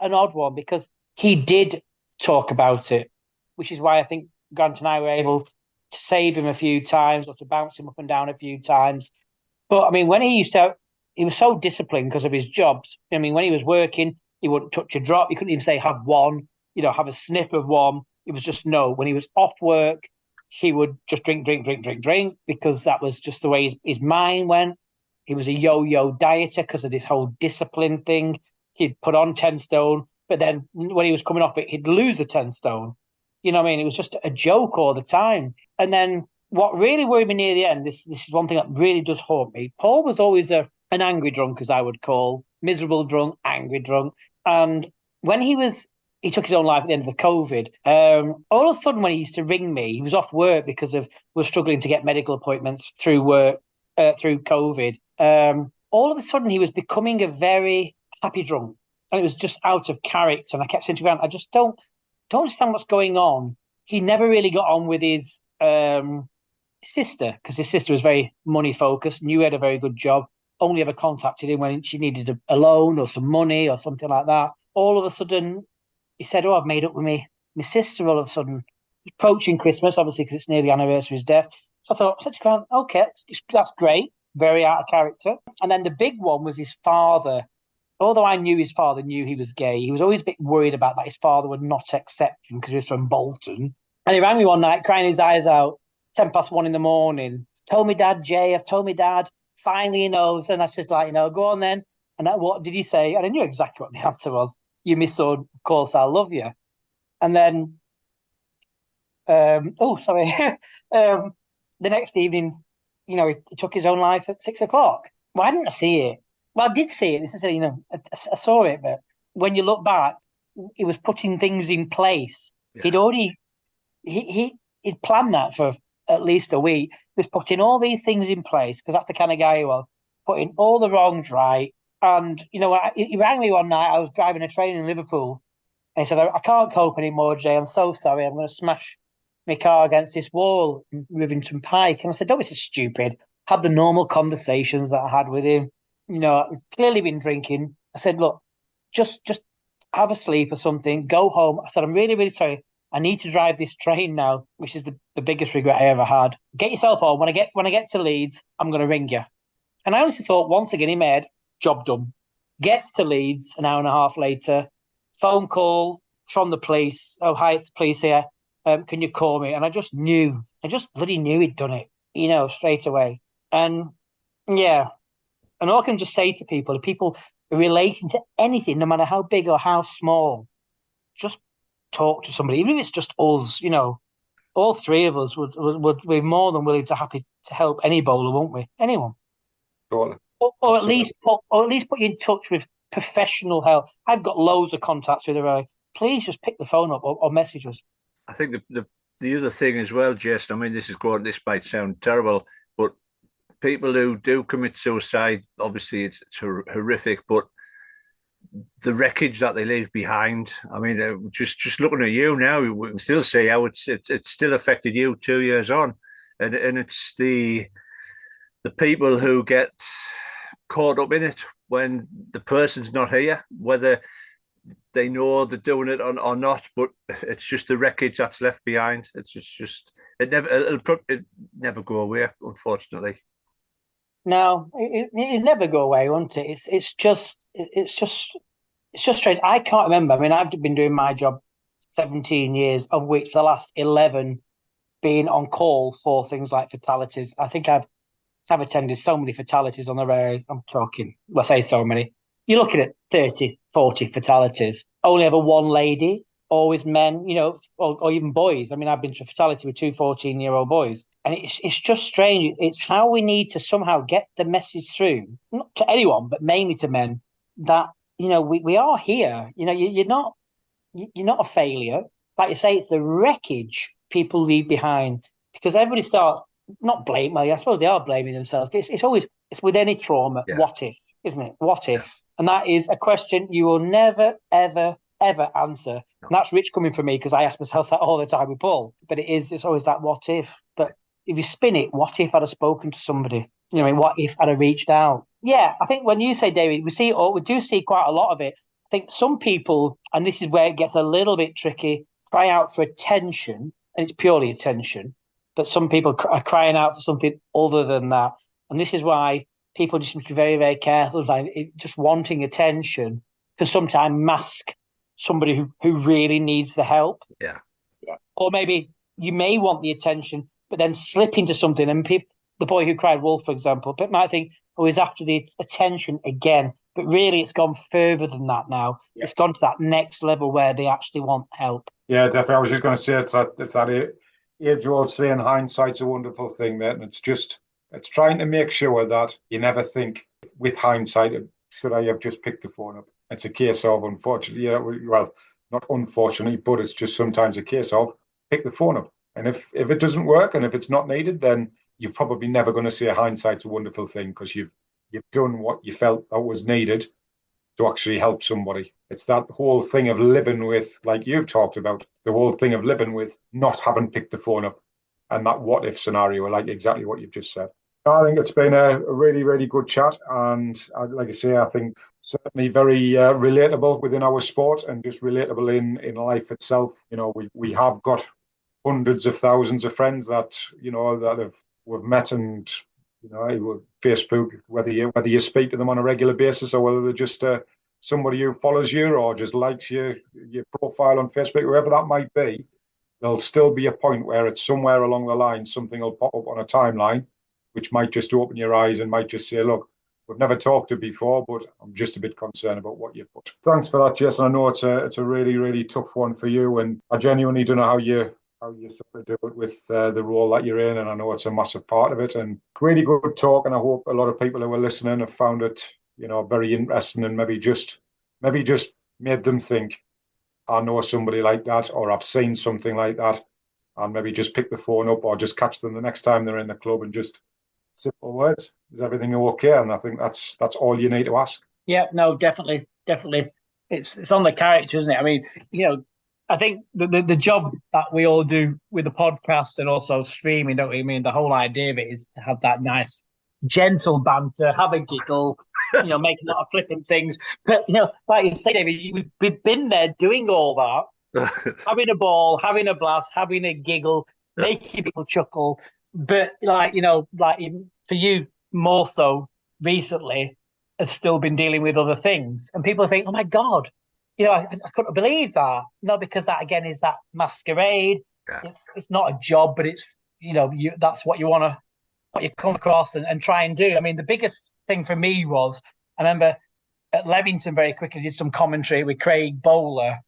an odd one, because he did talk about it, which is why I think Grant and I were able to save him a few times, or to bounce him up and down a few times. But I mean, when he was so disciplined because of his jobs. I mean, when he was working, he wouldn't touch a drop. He couldn't even say have one, have a sniff of one. It was just no. When he was off work, he would just drink, because that was just the way his mind went. He was a yo-yo dieter because of this whole discipline thing. He'd put on 10 stone, but then when he was coming off it, he'd lose the 10 stone. You know what I mean? It was just a joke all the time. And then what really worried me near the end, this is one thing that really does haunt me. Paul was always an angry drunk, as I would call, miserable drunk, angry drunk. And when he took his own life at the end of the COVID. All of a sudden, when he used to ring me, he was off work because we're struggling to get medical appointments through work, through COVID. All of a sudden, he was becoming a very happy drunk, and it was just out of character. And I kept saying to him, I just don't understand what's going on. He never really got on with his sister, because his sister was very money focused, knew he had a very good job, only ever contacted him when she needed a loan or some money or something like that. All of a sudden, he said, I've made up with my sister all of a sudden. Approaching Christmas, obviously, because it's near the anniversary of his death. So I thought, such a grand, okay, that's great. Very out of character. And then the big one was his father. Although I knew his father knew he was gay, he was always a bit worried about that his father would not accept him because he was from Bolton. And he rang me one night, crying his eyes out, 1:10 in the morning. Told me dad, Jay, I've told me dad. Finally he knows. And I said, like, go on then. And what did he say? And I knew exactly what the answer was. You, my son, of course, I love you. And then, the next evening, he took his own life at 6:00. Why didn't I see it? Well, I did see it. This is, I saw it, but when you look back, he was putting things in place. Yeah. He'd already, he'd planned that for at least a week. He was putting all these things in place because that's the kind of guy he was, putting all the wrongs right. And, he rang me one night. I was driving a train in Liverpool. And he said, I can't cope anymore, Jay. I'm so sorry. I'm going to smash my car against this wall in Rivington Pike. And I said, don't be so stupid. Had the normal conversations that I had with him. Clearly been drinking. I said, look, just have a sleep or something. Go home. I said, I'm really, really sorry. I need to drive this train now, which is the biggest regret I ever had. Get yourself home. When I get to Leeds, I'm going to ring you. And I honestly thought, once again, he made job done. Gets to Leeds an hour and a half later. Phone call from the police. Oh, hi, it's the police here. Can you call me? And I just bloody knew he'd done it, straight away. And yeah. And all I can just say to people, if people are relating to anything, no matter how big or how small, just talk to somebody. Even if it's just us, all three of us would be more than happy to help any bowler, won't we? Anyone. Totally. Or at least put you in touch with professional help. I've got loads of contacts with her. Please just pick the phone up or message us. I think the other thing as well, Jason, I mean, this might sound terrible, but people who do commit suicide, obviously it's horrific, but the wreckage that they leave behind, I mean, just looking at you now, we can still see how it's still affected you 2 years on. And it's the people who get caught up in it when the person's not here, whether they know they're doing it or not, but it's just the wreckage that's left behind. It's just it'll never go away, unfortunately. No, it never go away, won't it? It's just strange. I can't remember. I mean, I've been doing my job 17 years, of which the last 11 being on call for things like fatalities. I think I've attended so many fatalities on the road. I'm talking, let's say so many. You're looking at 30, 40 fatalities. Only ever one lady, always men, or even boys. I mean, I've been to a fatality with 2 14-year-old boys. And it's just strange. It's how we need to somehow get the message through, not to anyone, but mainly to men, that, we are here. You're not a failure. Like you say, it's the wreckage people leave behind, because everybody starts not blame. Well, I suppose they are blaming themselves. It's with any trauma. Yeah. What if, isn't it? What if? Yeah. And that is a question you will never, ever, ever answer. No. And that's rich coming from me, because I ask myself that all the time with Paul. But it's always that what if. But if you spin it, what if I'd have spoken to somebody? What if I'd have reached out? Yeah, I think when you say, David, we do see quite a lot of it. I think some people, and this is where it gets a little bit tricky, cry out for attention, and it's purely attention. But some people are crying out for something other than that. And this is why people just need to be very, very careful. Like, just wanting attention can sometimes mask somebody who really needs the help. Yeah. Or maybe you may want the attention, but then slip into something. And the boy who cried wolf, for example, but might think, he's after the attention again. But really, it's gone further than that now. Yeah. It's gone to that next level where they actually want help. Yeah, definitely. I was just going to say it's that age-old saying, hindsight's a wonderful thing, mate. And it's trying to make sure that you never think, with hindsight, should I have just picked the phone up? It's a case of, unfortunately, well, not unfortunately, but it's just sometimes a case of pick the phone up. And if it doesn't work and if it's not needed, then you're probably never going to say hindsight's a wonderful thing, because you've done what you felt that was needed to actually help somebody. It's that whole thing of living with, like you've talked about, the whole thing of living with not having picked the phone up, and that what if scenario, like exactly what you've just said. I think it's been a really, really good chat, and like I say, I think certainly very relatable within our sport, and just relatable in life itself. We have got hundreds of thousands of friends that we've met, and Facebook, whether you speak to them on a regular basis, or whether they're just somebody who follows you or just likes your profile on Facebook, whoever that might be. there'll still be a point where it's somewhere along the line, something will pop up on a timeline, which might just open your eyes and might just say, look, we've never talked to before, but I'm just a bit concerned about what you've put. Thanks for that, Jason. I know it's a really, really tough one for you, and I genuinely don't know how you sort of do it with the role that you're in, and I know it's a massive part of it. And really good talk, and I hope a lot of people who are listening have found it, very interesting, and maybe just made them think, I know somebody like that, or I've seen something like that, and maybe just pick the phone up or just catch them the next time they're in the club and just simple words. Is everything okay? And I think that's all you need to ask. Yeah, no, definitely. It's on the character, isn't it? I mean, I think the job that we all do with the podcast and also streaming, don't we? I mean, the whole idea of it is to have that nice, gentle banter, have a giggle, make a lot of flippant things. But, like you say, David, we've been there doing all that, having a ball, having a blast, having a giggle, making people chuckle. But, for you, more so recently, has still been dealing with other things. And people think, oh, my God, I couldn't believe that. Because that, again, is that masquerade. Yeah. It's not a job, but it's, that's what you come across and try and do. I mean, the biggest thing for me was, I remember at Levington very quickly did some commentary with Craig Bowler,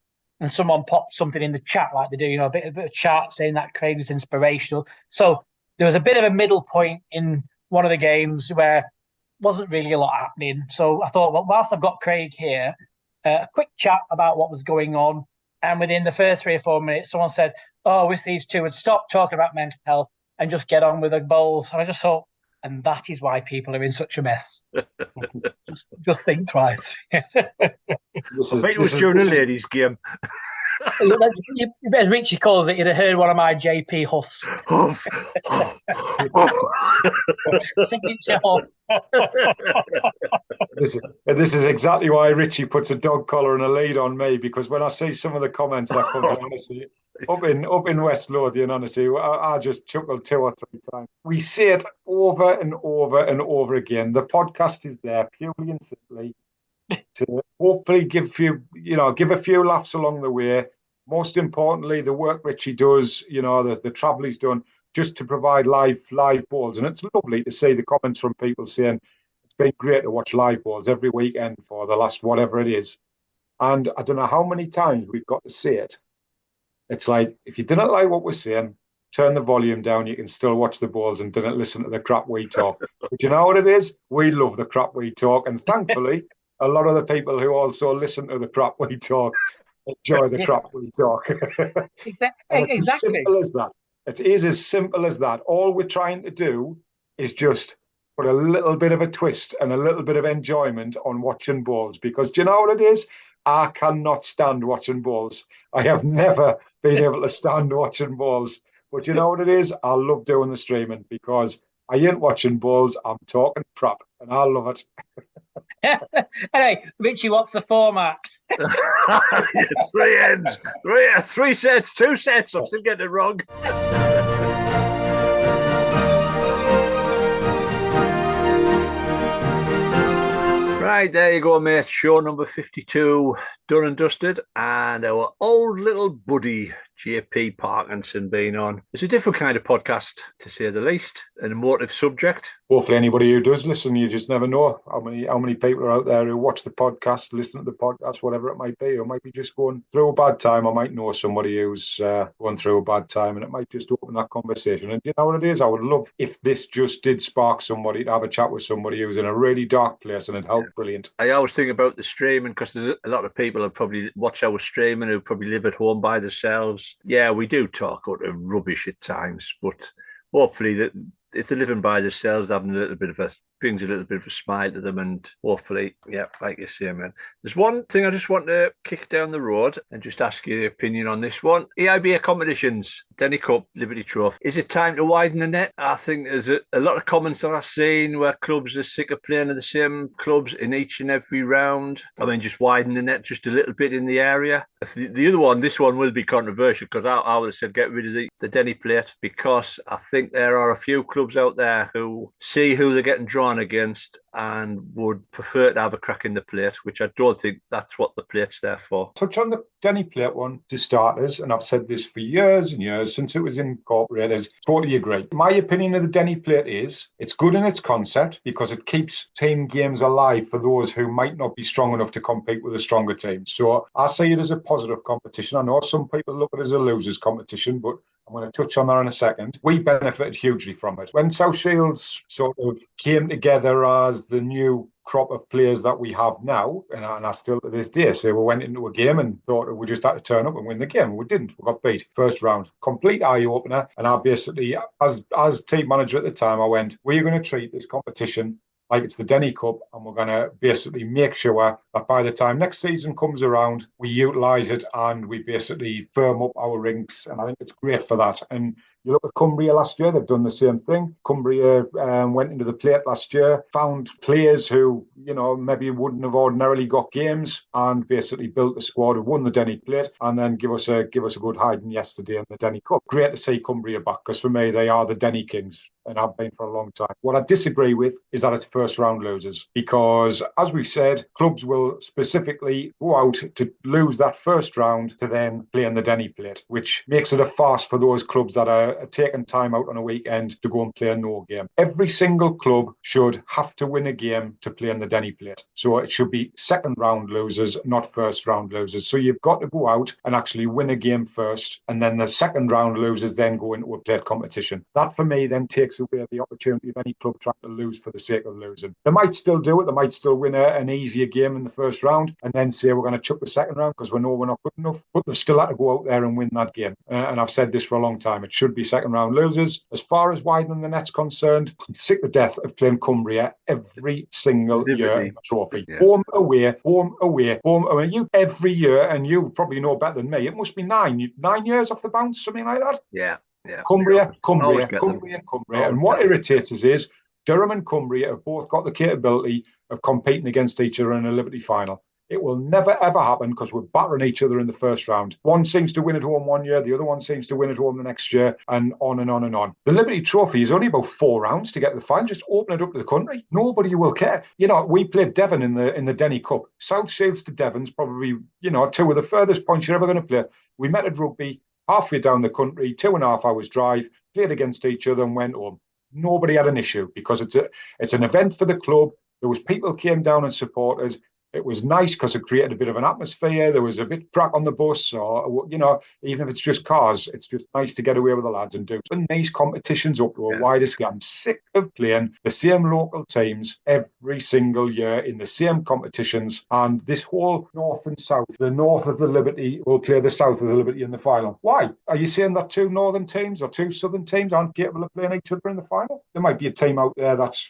and someone popped something in the chat like they do, a bit of chat saying that Craig was inspirational. So there was a bit of a middle point in one of the games where wasn't really a lot happening. So I thought, well, whilst I've got Craig here, a quick chat about what was going on. And within the first 3 or 4 minutes, someone said, oh, I wish these two would stop talking about mental health and just get on with the bowls. And I just thought, and that is why people are in such a mess. just think twice. It was during a ladies' game. As Richie calls it, you'd have heard one of my JP huffs. Huff. Signature huff. This is exactly why Richie puts a dog collar and a lead on me, because when I see some of the comments that come from, honestly, up in West Lothian, honestly, I just chuckle 2 or 3 times. We see it over and over and over again. The podcast is there purely and simply to hopefully give a few laughs along the way. Most importantly, the work Richie does, the travel he's done, just to provide live balls. And it's lovely to see the comments from people saying it's been great to watch live balls every weekend for the last whatever it is. And I don't know how many times we've got to say it. It's like, if you didn't like what we're saying, turn the volume down. You can still watch the balls and didn't listen to the crap we talk. But you know what it is? We love the crap we talk. And thankfully, a lot of the people who also listen to the crap we talk enjoy the crap we talk. Exactly. It's as simple as that. It is as simple as that. All we're trying to do is just put a little bit of a twist and a little bit of enjoyment on watching balls, because do you know what it is? I cannot stand watching balls. I have never been able to stand watching balls. But you know what it is? I love doing the streaming, because I ain't watching balls, I'm talking crap, and I love it. Anyway, Richie, what's the format? 3 ends, 3 sets, 2 sets. I'm still getting it wrong. Right, there you go, mate. Show number 52, done and dusted, and our old little buddy JP Parkinson being on. It's a different kind of podcast, to say the least, an emotive subject. Hopefully anybody who does listen, you just never know how many people are out there who watch the podcast, listen to the podcast, whatever it might be, or might be just going through a bad time. I might know somebody who's going through a bad time, and it might just open that conversation. And you know what it is? I would love if this just did spark somebody to have a chat with somebody who's in a really dark place, and it helped. Brilliant. I always think about the streaming, because there's a lot of people who probably watch our streaming who probably live at home by themselves. Yeah, we do talk out of rubbish at times, but hopefully that if they're living by themselves, having brings a little bit of a smile to them, and hopefully, yeah, like you say, man. There's one thing I just want to kick down the road and just ask you the opinion on this one. EIBA competitions, Denny Cup, Liberty Trophy. Is it time to widen the net? I think there's a lot of comments that I've seen where clubs are sick of playing in the same clubs in each and every round. I mean, just widen the net just a little bit in the area. The other one, this one will be controversial, because I would have said get rid of the Denny plate, because I think there are a few clubs out there who see who they're getting drawn on against and would prefer to have a crack in the plate, which I don't think that's what the plate's there for. Touch on the Denny plate one to starters, and I've said this for years and years since it was incorporated. Totally agree. My opinion of the Denny plate is it's good in its concept because it keeps team games alive for those who might not be strong enough to compete with a stronger team. So I see it as a positive competition. I know some people look at it as a losers competition, but I'm going to touch on that in a second. We benefited hugely from it. When South Shields sort of came together as the new crop of players that we have now, and I still to this day say we went into a game and thought we just had to turn up and win the game. We didn't. We got beat first round. Complete eye opener. And I basically, as team manager at the time, I went, we're going to treat this competition like it's the Denny Cup, and we're going to basically make sure that by the time next season comes around, we utilise it and we basically firm up our rinks. And I think it's great for that. And you look at Cumbria last year, they've done the same thing. Cumbria went into the plate last year, found players who, maybe wouldn't have ordinarily got games and basically built a squad who won the Denny plate and then give us a good hiding yesterday in the Denny Cup. Great to see Cumbria back because for me, they are the Denny Kings and have been for a long time. What I disagree with is that it's first round losers because, as we've said, clubs will specifically go out to lose that first round to then play in the Denny plate, which makes it a farce for those clubs that are taking time out on a weekend to go and play a no game. Every single club should have to win a game to play in the Denny plate. So it should be second round losers, not first round losers. So you've got to go out and actually win a game first, and then the second round losers then go into a plate competition. That for me then takes away the opportunity of any club trying to lose for the sake of losing. They might still do it. They might still win an easier game in the first round and then say we're going to chuck the second round because we know we're not good enough. But they've still had to go out there and win that game. And I've said this for a long time. It should be second round losers. As far as widening the net's concerned, I'm sick to death of playing Cumbria every single year in the trophy. Yeah. Home, away, home, away, home, away. You every year, and you probably know better than me, it must be 9 years off the bounce, something like that. Yeah. Cumbria. And what irritates us is Durham and Cumbria have both got the capability of competing against each other in a Liberty final. It will never, ever happen because we're battering each other in the first round. One seems to win at home one year, the other one seems to win at home the next year, and on and on and on. The Liberty Trophy is only about 4 rounds to get to the final. Just open it up to the country. Nobody will care. We played Devon in the Denny Cup. South Shields to Devon's probably, 2 of the furthest points you're ever going to play. We met at rugby halfway down the country, 2.5 hours drive, played against each other and went home. Nobody had an issue because it's an event for the club. There was people came down and supported. It was nice because it created a bit of an atmosphere. There was a bit of crack on the bus, or, even if it's just cars, it's just nice to get away with the lads and do. And these competitions up to a wider scale. I'm sick of playing the same local teams every single year in the same competitions. And this whole north and south, the north of the Liberty will play the south of the Liberty in the final. Why? Are you saying that 2 northern teams or 2 southern teams aren't capable of playing each other in the final? There might be a team out there that's,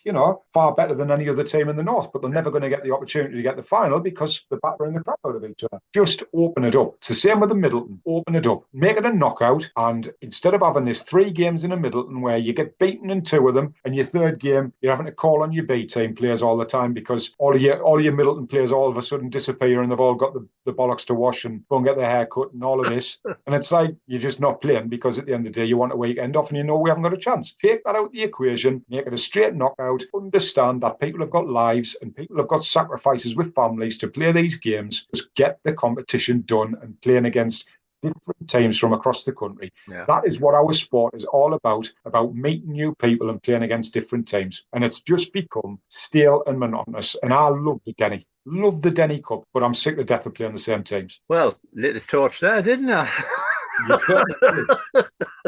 far better than any other team in the north, but they're never going to get the opportunity to get the final because they're battering the crap out of each other. Just open it up. It's the same with the Middleton. Open it up. Make it a knockout, and instead of having this 3 games in a Middleton where you get beaten in 2 of them, and your third game you're having to call on your B team players all the time because all of your Middleton players all of a sudden disappear and they've all got the bollocks to wash and go and get their hair cut and all of this. And it's like you're just not playing because at the end of the day you want a weekend off and we haven't got a chance. Take that out of the equation, make it a straight knockout. Understand that people have got lives and people have got sacrifices with families to play these games. Just get the competition done and playing against different teams from across the country. Yeah. That is what our sport is all about meeting new people and playing against different teams. And it's just become stale and monotonous. And I love the Denny Cup, but I'm sick to death of playing the same teams. Well, lit the torch there, didn't I?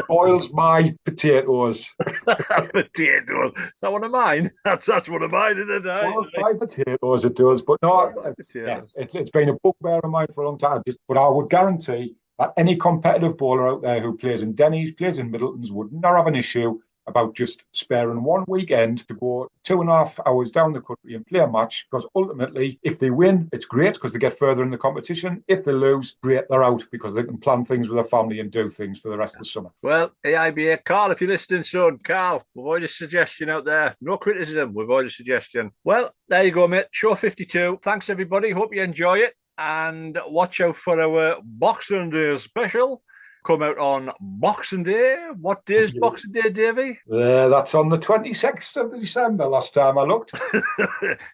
Boils my potatoes. Potatoes. Is that one of mine? That's one of mine, isn't it? Boils my potatoes, it does. But no, it's been a bugbear of mine for a long time. But I would guarantee that any competitive bowler out there who plays in Denny's, plays in Middletons, would not have an issue about just sparing 1 weekend to go 2.5 hours down the country and play a match, because ultimately, if they win, it's great because they get further in the competition. If they lose, great, they're out because they can plan things with their family and do things for the rest of the summer. Well, AIBA, Carl, if you're listening, son, Carl, we've already a suggestion out there. No criticism, we've already a suggestion. Well, there you go, mate. Show 52. Thanks, everybody. Hope you enjoy it. And watch out for our Boxing Day special come out on Boxing Day. What day is Boxing Day, Davey? That's on the 26th of December, last time I looked.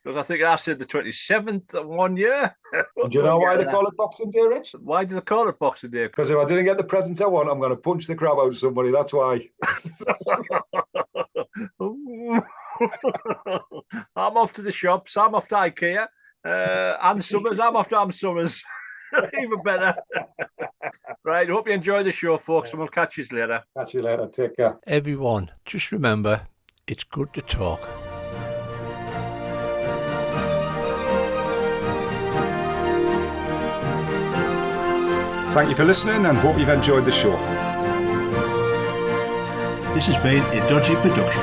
Because I think I said the 27th of one year. Do you know why they call it Boxing Day, Rich? Why do they call it Boxing Day? Because if I didn't get the presents I want, I'm going to punch the crap out of somebody. That's why. I'm off to the shops. I'm off to IKEA. Ann Summers. I'm off to Ann Summers. Even better. Right. Hope you enjoy the show, folks, and we'll catch you later. Catch you later. Take care. Everyone, just remember, it's good to talk. Thank you for listening and hope you've enjoyed the show. This has been a Dodgy production.